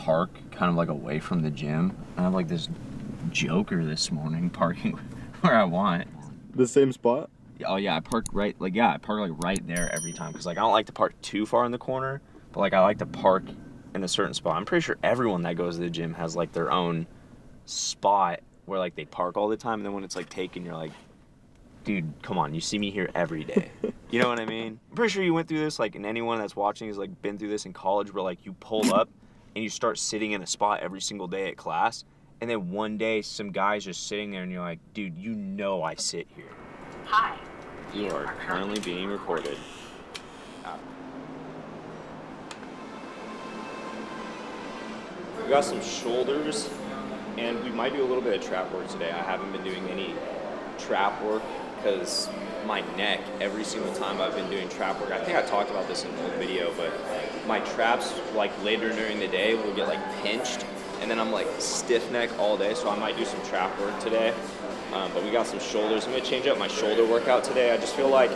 park kind of like away from the gym. I have like this joker this morning parking where I want. The same spot? Oh yeah, I park right there every time because like I don't like to park too far in the corner, but like I like to park in a certain spot. I'm pretty sure everyone that goes to the gym has like their own spot where like they park all the time, and then when it's like taken, you're like, dude, come on, you see me here every day. You know what I mean? I'm pretty sure you went through this, like, and anyone that's watching has like been through this in college where like you pull up and you start sitting in a spot every single day at class, and then one day some guy's just sitting there and you're like, dude, you know I sit here. Hi. You are currently being recorded. We got some shoulders, and we might do a little bit of trap work today. I haven't been doing any trap work because my neck, every single time I've been doing trap work, I think I talked about this in an old video, but my traps, like later during the day, will get like pinched, and then I'm like stiff neck all day, so I might do some trap work today. But we got some shoulders. I'm gonna change up my shoulder workout today. I just feel like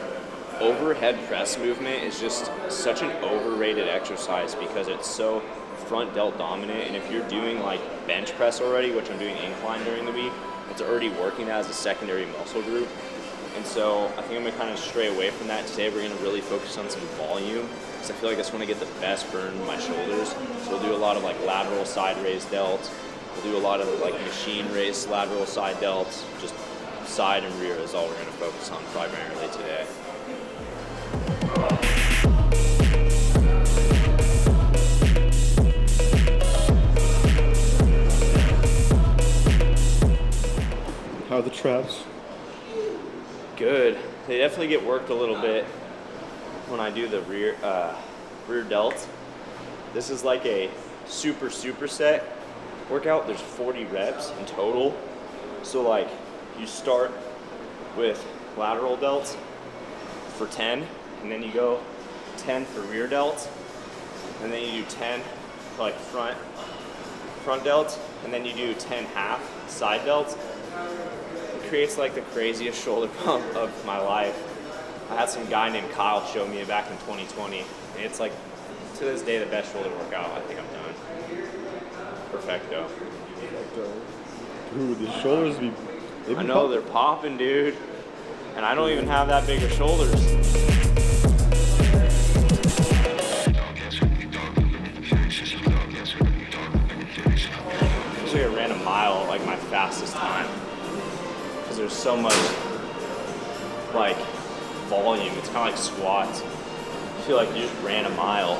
overhead press movement is just such an overrated exercise because it's so front delt dominant, and if you're doing like bench press already, which I'm doing incline during the week, it's already working as a secondary muscle group. And so I think I'm gonna kind of stray away from that today. We're gonna really focus on some volume because I feel like that's when I get the best burn in my shoulders. So we'll do a lot of like lateral side raise delts. We'll do a lot of like machine raise lateral side delts. Just side and rear is all we're gonna focus on primarily today. How are the traps? Good. They definitely get worked a little bit when I do the rear delt. This is like a super set workout. There's 40 reps in total. So like you start with lateral delts for 10, and then you go 10 for rear delts, and then you do 10 for like front delts, and then you do 10 half side delts. It creates like the craziest shoulder pump of my life. I had some guy named Kyle show me it back in 2020, and it's like to this day the best shoulder workout I think I've done. Perfecto. Dude, the shoulders I know, they're popping, dude. And I don't even have that big of shoulders. Usually I ran a mile, like my fastest time. Because there's so much, like, volume. It's kind of like squats. I feel like you just ran a mile.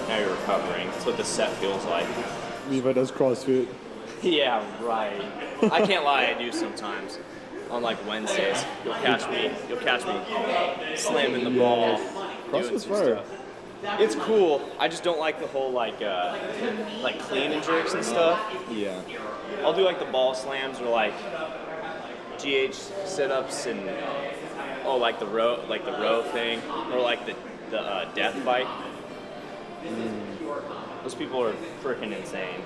Now you're recovering. That's what the set feels like. Levi does CrossFit. Yeah, right. I can't lie, I do sometimes. On like Wednesdays, you'll catch me slamming the ball. CrossFit's fire. It's cool. I just don't like the whole like clean and jerks and stuff. Yeah. I'll do like the ball slams or like GH sit-ups and like the row thing, or like the death bike. Those people are freaking insane.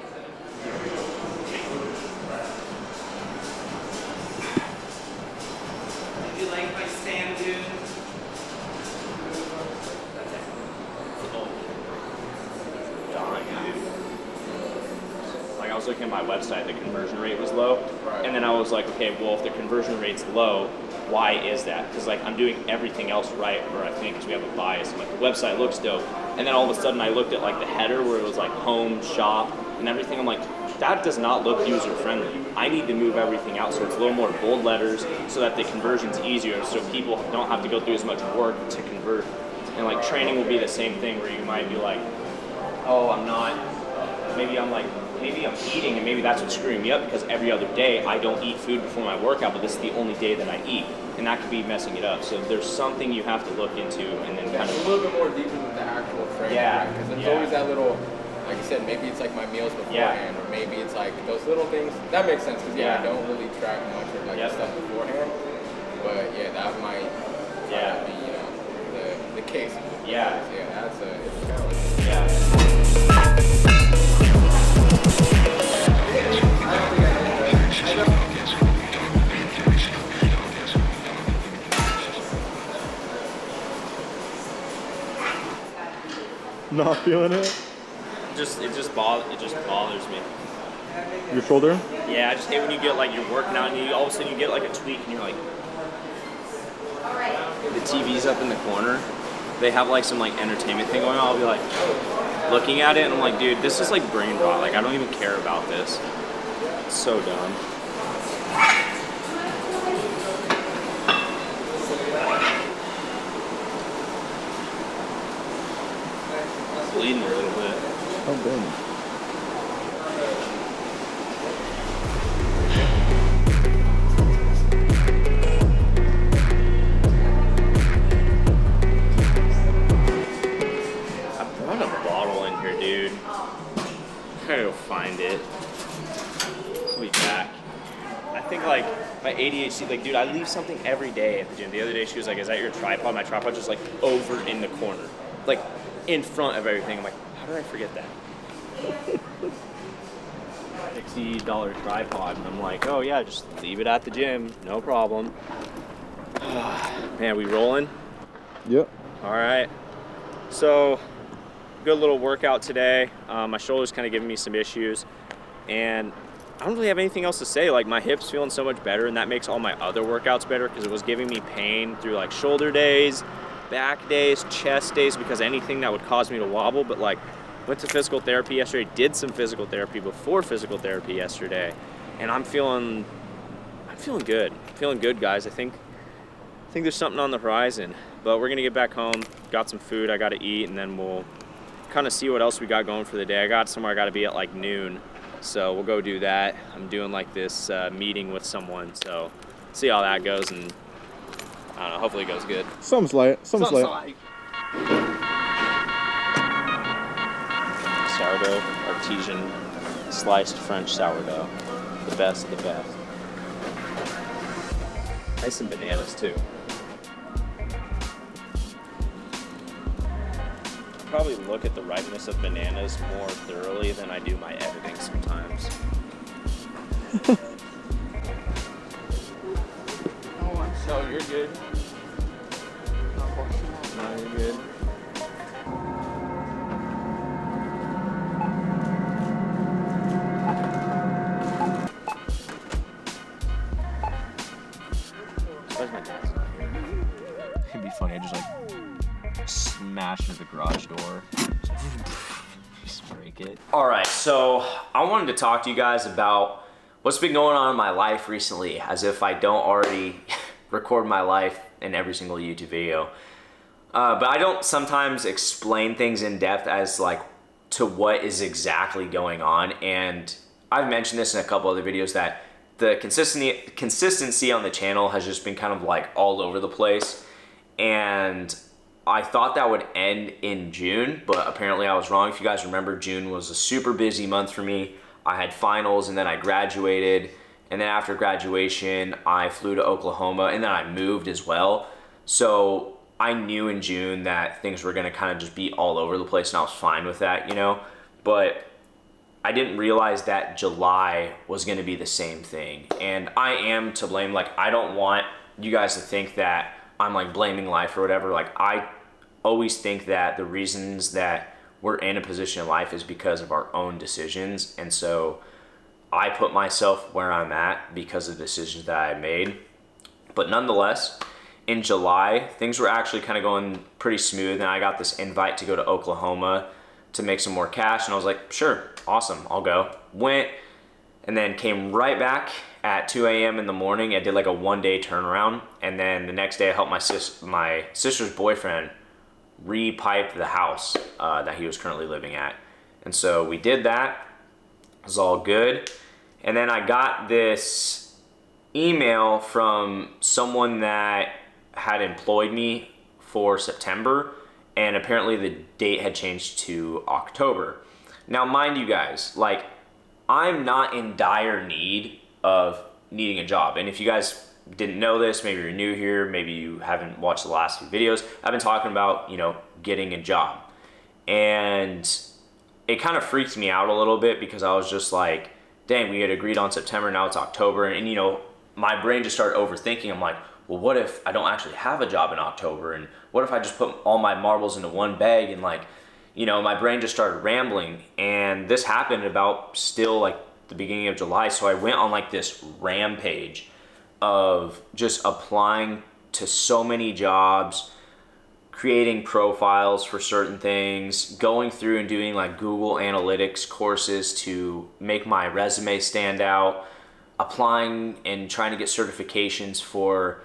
Did you like my stand, dude? Dying, dude. Like I was looking at my website, the conversion rate was low, and then I was like, okay, well if the conversion rate's low, why is that? Because like I'm doing everything else right, or I think because we have a bias. And, like the website looks dope, and then all of a sudden I looked at like the header where it was like home, shop, and everything. I'm like, that does not look user friendly. I need to move everything out so it's a little more bold letters, so that the conversion's easier, so people don't have to go through as much work to convert. And like training will be the same thing, where you might be like, oh, maybe I'm eating, and maybe that's what's screwing me up, because every other day I don't eat food before my workout, but this is the only day that I eat, and that could be messing it up. So there's something you have to look into, and then kind of a little bit more deep into the actual training, because there's always that little, like you said, maybe it's like my meals beforehand, or maybe it's like those little things. That makes sense, because I don't really track much of like the stuff beforehand, but that might be the case. That's it's a challenge. Not feeling it? just bothers me. Your shoulder? Yeah, I just hate when you get like you're working out and you all of a sudden you get like a tweak and you're like, the TV's up in the corner. They have like some like entertainment thing going on. I'll be like looking at it and I'm like, dude, this is like brain rot. Like I don't even care about this. It's so dumb. Bleeding a little bit. Oh, dang. Gotta go find it. I'll be back. I think like my ADHD, like dude, I leave something every day at the gym. The other day she was like, is that your tripod? My tripod's just like over in the corner. Like in front of everything. I'm like, how did I forget that? $60 tripod. And I'm like, oh yeah, just leave it at the gym. No problem. Man, we rolling? Yep. All right. So good little workout today. My shoulder's kind of giving me some issues and I don't really have anything else to say. Like my hip's feeling so much better and that makes all my other workouts better because it was giving me pain through like shoulder days, back days, chest days, because anything that would cause me to wobble. But like went to physical therapy yesterday, did some physical therapy before physical therapy yesterday, and I'm feeling good. Feeling good, guys. I think there's something on the horizon, but we're gonna get back home, got some food I gotta eat, and then we'll kind of see what else we got going for the day. I got somewhere I got to be at like noon, so we'll go do that. I'm doing like this meeting with someone, so see how that goes, and I don't know, hopefully it goes good. Some's light. Sourdough, artesian sliced French sourdough, the best of the best. Nice and bananas too. Probably look at the ripeness of bananas more thoroughly than I do my editing sometimes. So you're good. No, you're good. Where's my dad's not here? It'd be funny, I just like smash into the garage door. Just break it. Alright, so I wanted to talk to you guys about what's been going on in my life recently, as if I don't already record my life in every single YouTube video. But I don't sometimes explain things in depth as like to what is exactly going on, and I've mentioned this in a couple other videos that the consistency on the channel has just been kind of like all over the place, and I thought that would end in June, but apparently I was wrong. If you guys remember, June was a super busy month for me. I had finals and then I graduated, and then after graduation I flew to Oklahoma, and then I moved as well. So I knew in June that things were gonna kind of just be all over the place, and I was fine with that, you know? But I didn't realize that July was gonna be the same thing. And I am to blame. Like, I don't want you guys to think that I'm like blaming life or whatever. Like, I always think that the reasons that we're in a position in life is because of our own decisions. And so I put myself where I'm at because of the decisions that I made. But nonetheless, in July, things were actually kind of going pretty smooth, and I got this invite to go to Oklahoma to make some more cash, and I was like, sure, awesome, I'll go. Went, and then came right back at 2 a.m. in the morning. I did like a one-day turnaround, and then the next day I helped my sister's boyfriend re-pipe the house that he was currently living at. And so we did that. It was all good. And then I got this email from someone that had employed me for September, and apparently the date had changed to October. Now, mind you guys, like, I'm not in dire need of needing a job. And if you guys didn't know this, maybe you're new here, maybe you haven't watched the last few videos, I've been talking about, you know, getting a job. And it kind of freaked me out a little bit because I was just like, dang, we had agreed on September, now it's October. And you know, my brain just started overthinking. I'm like, well, what if I don't actually have a job in October? And what if I just put all my marbles into one bag and, like, you know, my brain just started rambling. And this happened about still like the beginning of July. So I went on like this rampage of just applying to so many jobs, creating profiles for certain things, going through and doing like Google Analytics courses to make my resume stand out, applying and trying to get certifications for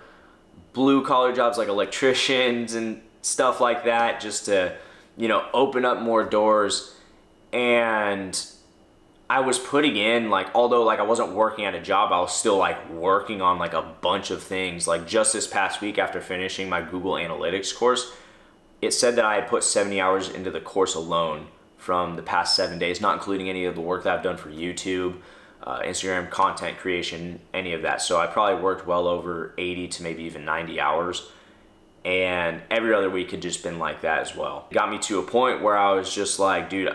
blue collar jobs like electricians and stuff like that, just to, you know, open up more doors. And I was putting in, like, although like I wasn't working at a job, I was still like working on like a bunch of things. Like just this past week, after finishing my Google Analytics course, it said that I had put 70 hours into the course alone from the past 7 days, not including any of the work that I've done for YouTube, Instagram content creation, any of that. So I probably worked well over 80 to maybe even 90 hours. And every other week had just been like that as well. It got me to a point where I was just like, dude,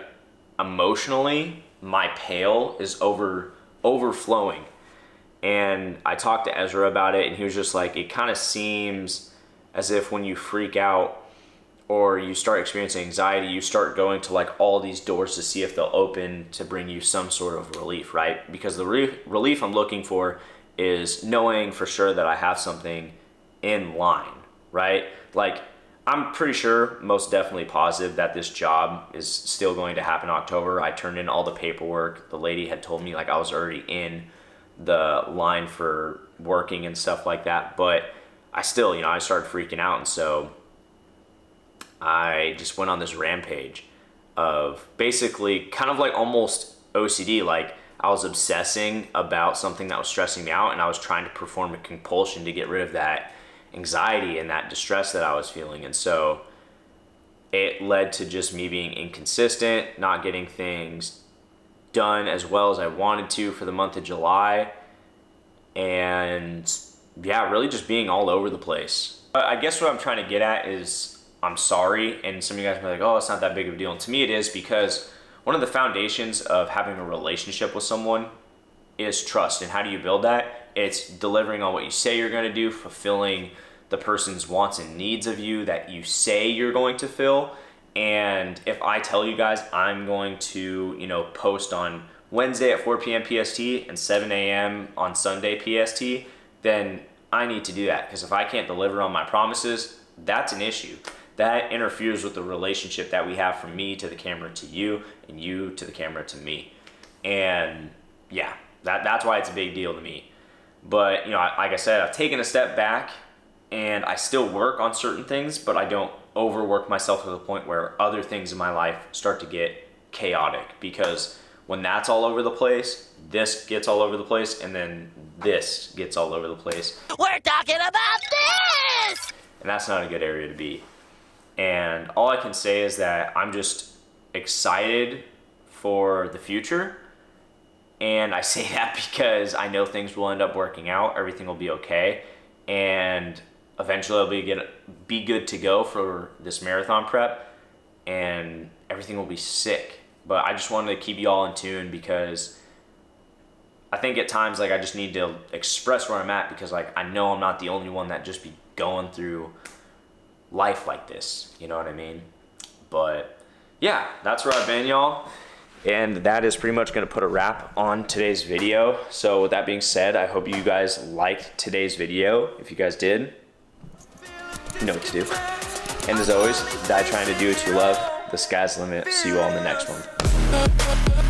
emotionally, my pail is overflowing. And I talked to Ezra about it, and he was just like, it kind of seems as if when you freak out or you start experiencing anxiety, you start going to like all these doors to see if they'll open to bring you some sort of relief, right? Because the relief I'm looking for is knowing for sure that I have something in line, right? Like, I'm pretty sure, most definitely positive, that this job is still going to happen in October. I turned in all the paperwork. The lady had told me like I was already in the line for working and stuff like that, but I still, you know, I started freaking out. And so I just went on this rampage of basically kind of like almost OCD. Like I was obsessing about something that was stressing me out, and I was trying to perform a compulsion to get rid of that anxiety and that distress that I was feeling. And so it led to just me being inconsistent, not getting things done as well as I wanted to for the month of July. And yeah, really just being all over the place. But I guess what I'm trying to get at is I'm sorry. And some of you guys may be like, oh, it's not that big of a deal. And to me it is, because one of the foundations of having a relationship with someone is trust. And how do you build that? It's delivering on what you say you're going to do, fulfilling the person's wants and needs of you that you say you're going to fill. And if I tell you guys I'm going to, you know, post on Wednesday at 4 p.m. PST and 7 a.m. on Sunday PST, then I need to do that. Because if I can't deliver on my promises, that's an issue. That interferes with the relationship that we have from me to the camera to you, and you to the camera to me. And yeah, that's why it's a big deal to me. But, you know, like I said, I've taken a step back, and I still work on certain things, but I don't overwork myself to the point where other things in my life start to get chaotic. Because when that's all over the place, this gets all over the place, and then this gets all over the place. We're talking about this! And that's not a good area to be. And all I can say is that I'm just excited for the future. And I say that because I know things will end up working out. Everything will be okay. And eventually I'll be good to go for this marathon prep. And everything will be sick. But I just wanted to keep you all in tune, because I think at times like I just need to express where I'm at, because like I know I'm not the only one that just be going through life like this. You know what I mean? But yeah, that's where I've been, y'all. And that is pretty much going to put a wrap on today's video. So with that being said, I hope you guys liked today's video. If you guys did, you know what to do. And as always, die trying to do what you love. The sky's the limit. See you all in the next one.